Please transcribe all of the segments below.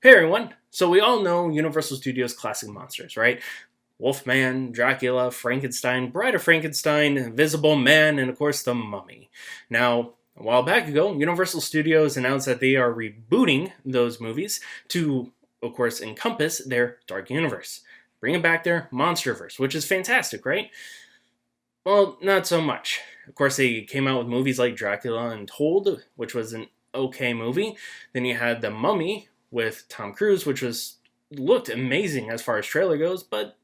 Hey everyone! So we all know Universal Studios' classic monsters, right? Wolfman, Dracula, Frankenstein, Bride of Frankenstein, Invisible Man, and of course the Mummy. Now, a while back ago, Universal Studios announced that they are rebooting those movies to, of course, encompass their dark universe, bringing back their MonsterVerse, which is fantastic, right? Well, not so much. Of course, they came out with movies like Dracula Untold, which was an okay movie. Then you had The Mummy with Tom Cruise, which was looked amazing as far as trailer goes, but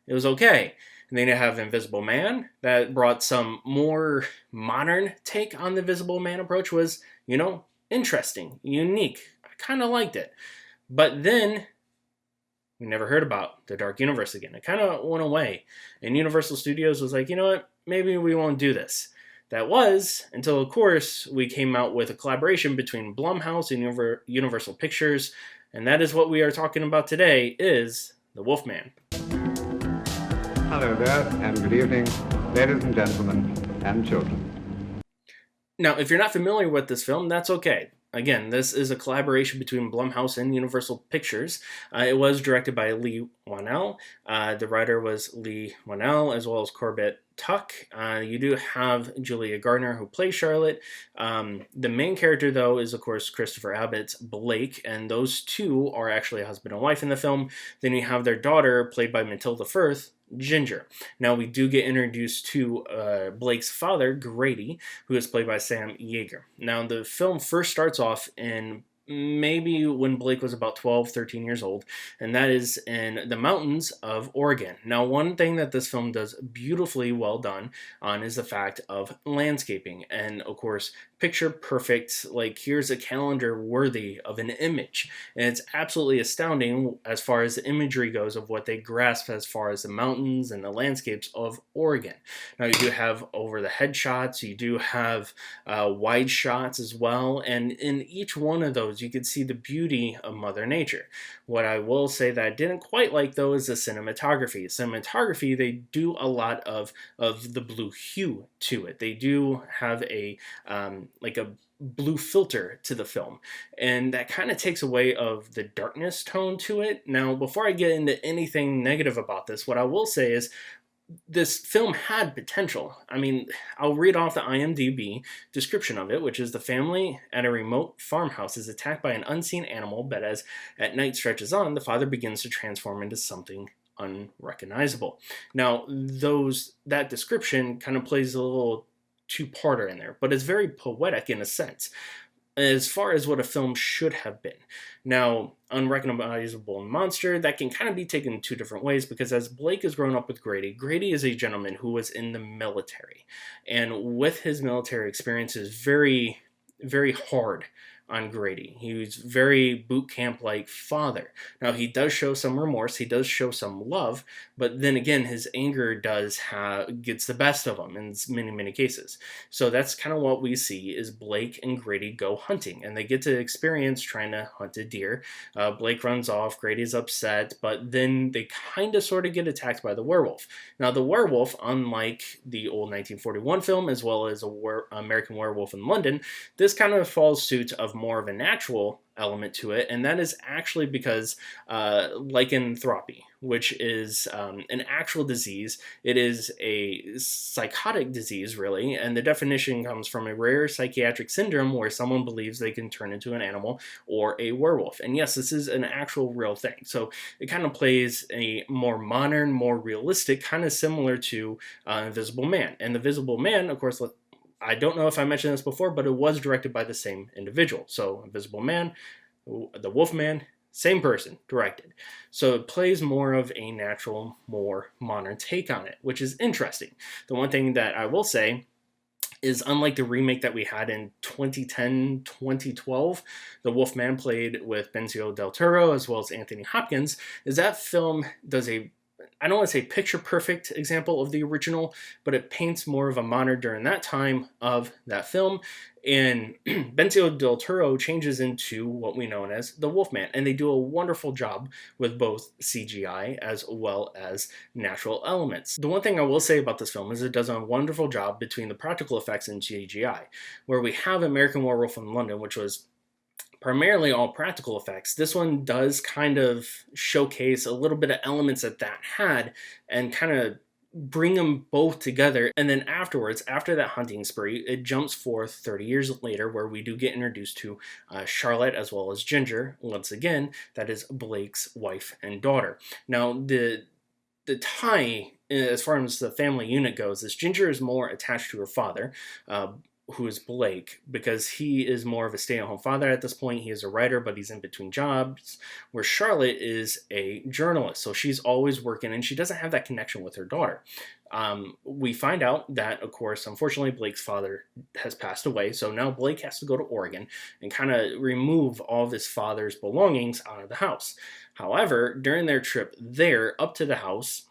it was okay. And then you have Invisible Man that brought some more modern take on the Invisible Man approach. Was interesting, unique. I kind of liked it, but then we never heard about the Dark Universe again. It kind of went away. And Universal Studios was like, you know what? Maybe we won't do this. That was until, of course, we came out with a collaboration between Blumhouse and Universal Pictures. And that is what we are talking about today, is The Wolfman. Hello there, and good evening, ladies and gentlemen, and children. Now, if you're not familiar with this film, that's okay. Again, this is a collaboration between Blumhouse and Universal Pictures. It was directed by Lee Wanell. The writer was Lee Wanell, as well as Corbett Tuck. You do have Julia Gardner, who plays Charlotte. The main character, though, is, of course, Christopher Abbott's Blake, and those two are actually a husband and wife in the film. Then you have their daughter, played by Matilda Firth, Ginger. Now, we do get introduced to Blake's father, Grady, who is played by Sam Yeager. Now, the film first starts off in maybe when Blake was about 12, 13 years old, and that is in the mountains of Oregon. Now, one thing that this film does beautifully well done on is the fact of landscaping, and of course, picture perfect, like here's a calendar worthy of an image. And it's absolutely astounding as far as the imagery goes of what they grasp as far as the mountains and the landscapes of Oregon. Now, you do have over the head shots, you do have wide shots as well, and in each one of those you can see the beauty of Mother Nature. What I will say that I didn't quite like, though, is the cinematography. Cinematography, they do a lot of the blue hue to it. They do have a blue filter to the film, and that kind of takes away of the darkness tone to it. Now, before I get into anything negative about this, what I will say is this film had potential. I mean, I'll read off the IMDb description of it, which is: the family at a remote farmhouse is attacked by an unseen animal, but as at night stretches on, the father begins to transform into something unrecognizable. Now, that description kind of plays a little two-parter in there, but it's very poetic in a sense as far as what a film should have been. Now, unrecognizable monster, that can kind of be taken two different ways, because as Blake is growing up with Grady, Grady is a gentleman who was in the military, and with his military experience is very, very hard on Grady. He was very boot camp like father. Now, he does show some remorse, he does show some love, but then again, his anger gets the best of him in many cases. So that's kind of what we see is Blake and Grady go hunting, and they get to experience trying to hunt a deer. Blake runs off, Grady's upset, but then they kind of sort of get attacked by the werewolf. Now, the werewolf, unlike the old 1941 film, as well as American Werewolf in London, this kind of falls suit of more of a natural element to it, and that is actually because lycanthropy, which is an actual disease. It is a psychotic disease, really, and the definition comes from a rare psychiatric syndrome where someone believes they can turn into an animal or a werewolf. And yes, this is an actual real thing. So it kind of plays a more modern, more realistic, kind of similar to Invisible Man. And the Invisible Man, of course, I don't know if I mentioned this before, but it was directed by the same individual. So Invisible Man, the Wolfman, same person directed. So it plays more of a natural, more modern take on it, which is interesting. The one thing that I will say is, unlike the remake that we had in 2010, 2012, The Wolfman, played with Benicio del Toro as well as Anthony Hopkins, is that film does I don't want to say picture perfect example of the original, but it paints more of a modern during that time of that film. And Benicio del Toro changes into what we know as the Wolfman, and they do a wonderful job with both CGI as well as natural elements. The one thing I will say about this film is it does a wonderful job between the practical effects and CGI, where we have American Werewolf in London, which was primarily all practical effects. This one does kind of showcase a little bit of elements that had, and kind of bring them both together. And then afterwards, after that hunting spree, it jumps forth 30 years later, where we do get introduced to Charlotte as well as Ginger. Once again, that is Blake's wife and daughter. Now, the tie, as far as the family unit goes, is Ginger is more attached to her father, who is Blake, because he is more of a stay-at-home father at this point. He is a writer, but he's in between jobs, where Charlotte is a journalist, so she's always working, and she doesn't have that connection with her daughter. We find out that, of course, unfortunately, Blake's father has passed away, so now Blake has to go to Oregon and kind of remove all of his father's belongings out of the house. However, during their trip there, up to the house,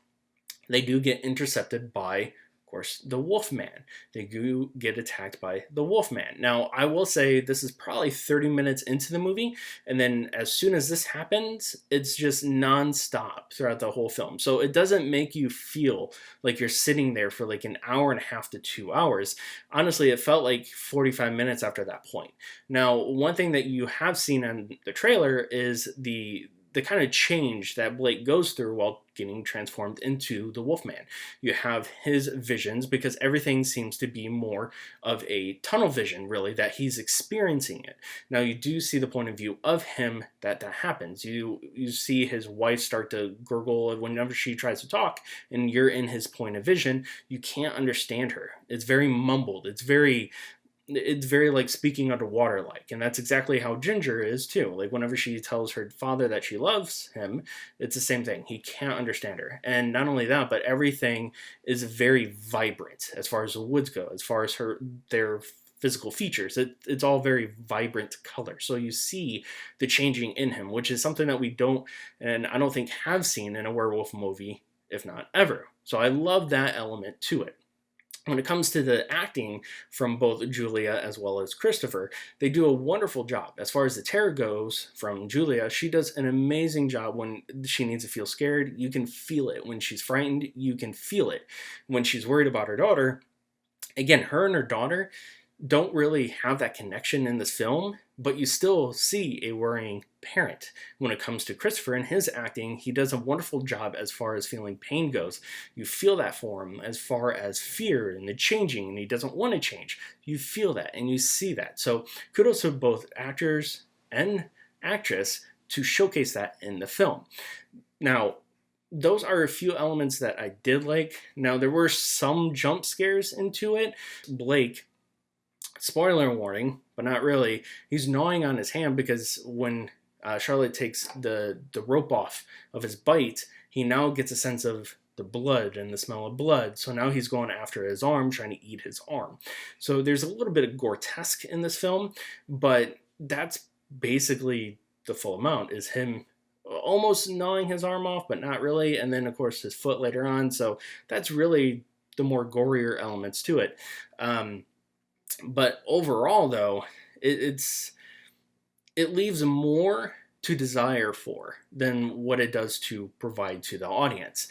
they do get intercepted by, of course, the Wolfman. They do get attacked by the Wolfman. Now, I will say this is probably 30 minutes into the movie, and then as soon as this happens, it's just non-stop throughout the whole film. So it doesn't make you feel like you're sitting there for like an hour and a half to 2 hours. Honestly, it felt like 45 minutes after that point. Now, one thing that you have seen on the trailer is the kind of change that Blake goes through while getting transformed into the Wolfman. You have his visions, because everything seems to be more of a tunnel vision, really, that he's experiencing it. Now, you do see the point of view of him that happens. You see his wife start to gurgle whenever she tries to talk, and you're in his point of vision. You can't understand her. It's very mumbled. It's very like speaking underwater like, and that's exactly how Ginger is too. Like whenever she tells her father that she loves him, it's the same thing. He can't understand her. And not only that, but everything is very vibrant as far as the woods go, as far as their physical features. It's all very vibrant color. So you see the changing in him, which is something that we don't, and I don't think have seen in a werewolf movie, if not ever. So I love that element to it. When it comes to the acting from both Julia as well as Christopher, they do a wonderful job. As far as the terror goes from Julia, she does an amazing job when she needs to feel scared. You can feel it. When she's frightened, you can feel it. When she's worried about her daughter, again, her and her daughter don't really have that connection in this film, but you still see a worrying parent. When it comes to Christopher and his acting, he does a wonderful job as far as feeling pain goes. You feel that for him as far as fear and the changing, and he doesn't want to change. You feel that and you see that. So kudos to both actors and actress to showcase that in the film. Now, those are a few elements that I did like. Now, there were some jump scares into it. Blake, spoiler warning, but not really, he's gnawing on his hand, because when Charlotte takes the rope off of his bite, he now gets a sense of the blood and the smell of blood. So now he's going after his arm, trying to eat his arm. So there's a little bit of grotesque in this film, but that's basically the full amount, is him almost gnawing his arm off, but not really. And then, of course, his foot later on. So that's really the more gorier elements to it. But overall, though, it leaves more to desire for than what it does to provide to the audience.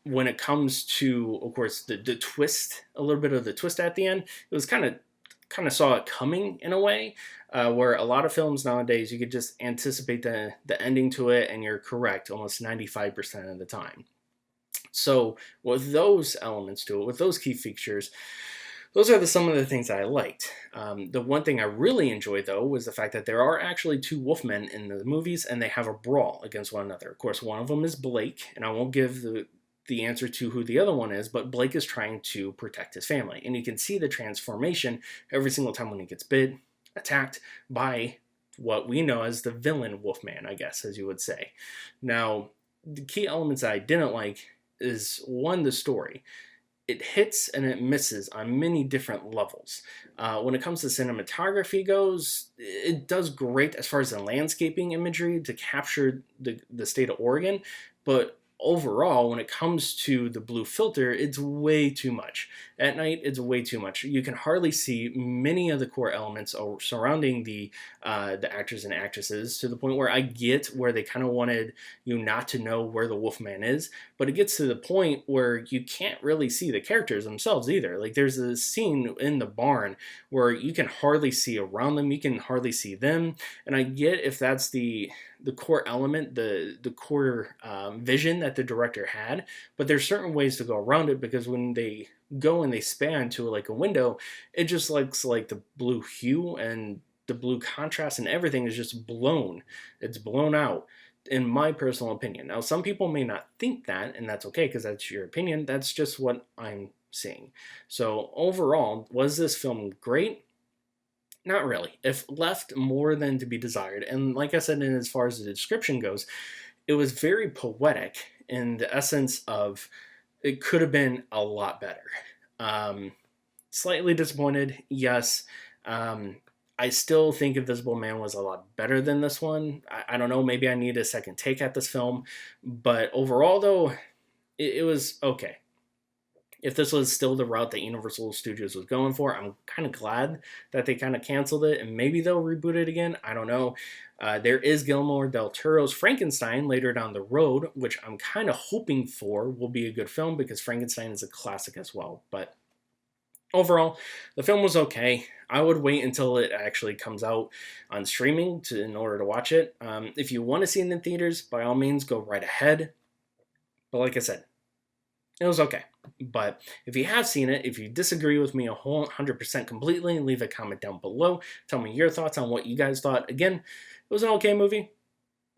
When it comes to, of course, the twist, a little bit of the twist at the end, it was kind of saw it coming in a way, where a lot of films nowadays, you could just anticipate the ending to it, and you're correct almost 95% of the time. So with those elements to it, with those key features, those are some of the things that I liked. The one thing I really enjoyed, though, was the fact that there are actually two wolfmen in the movies, and they have a brawl against one another. Of course, one of them is Blake, and I won't give the answer to who the other one is, but Blake is trying to protect his family. And you can see the transformation every single time when he gets bit, attacked by what we know as the villain wolfman, I guess, as you would say. Now, the key elements that I didn't like is, one, the story. It hits and it misses on many different levels. When it comes to cinematography goes, it does great as far as the landscaping imagery to capture the state of Oregon, but overall, when it comes to the blue filter, it's way too much. At night, it's way too much. You can hardly see many of the core elements surrounding the actors and actresses, to the point where I get where they kind of wanted you not to know where the Wolfman is, but it gets to the point where you can't really see the characters themselves either. Like, there's a scene in the barn where you can hardly see around them, you can hardly see them, and I get if that's the core element, the core vision that the director had, but there's certain ways to go around it, because when they go and they span to like a window, it just looks like the blue hue and the blue contrast and everything is just blown. It's blown out, in my personal opinion. Now, some people may not think that, and that's okay, because that's your opinion. That's just what I'm seeing. So overall, was this film great? Not really. It left more than to be desired. And like I said, in as far as the description goes, it was very poetic in the essence of it could have been a lot better. Slightly disappointed, yes. I still think Invisible Man was a lot better than this one. I don't know, maybe I need a second take at this film. But overall, though, it was okay. If this was still the route that Universal Studios was going for, I'm kind of glad that they kind of canceled it, and maybe they'll reboot it again. I don't know. There is Guillermo del Toro's Frankenstein later down the road, which I'm kind of hoping for will be a good film, because Frankenstein is a classic as well. But overall, the film was okay. I would wait until it actually comes out on streaming in order to watch it. If you want to see it in theaters, by all means, go right ahead. But like I said, it was okay. But if you have seen it, if you disagree with me 100% completely, leave a comment down below. Tell me your thoughts on what you guys thought. Again, it was an okay movie.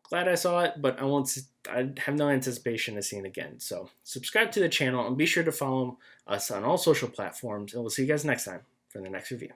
Glad I saw it, but I have no anticipation of seeing it again. So subscribe to the channel and be sure to follow us on all social platforms. And we'll see you guys next time for the next review.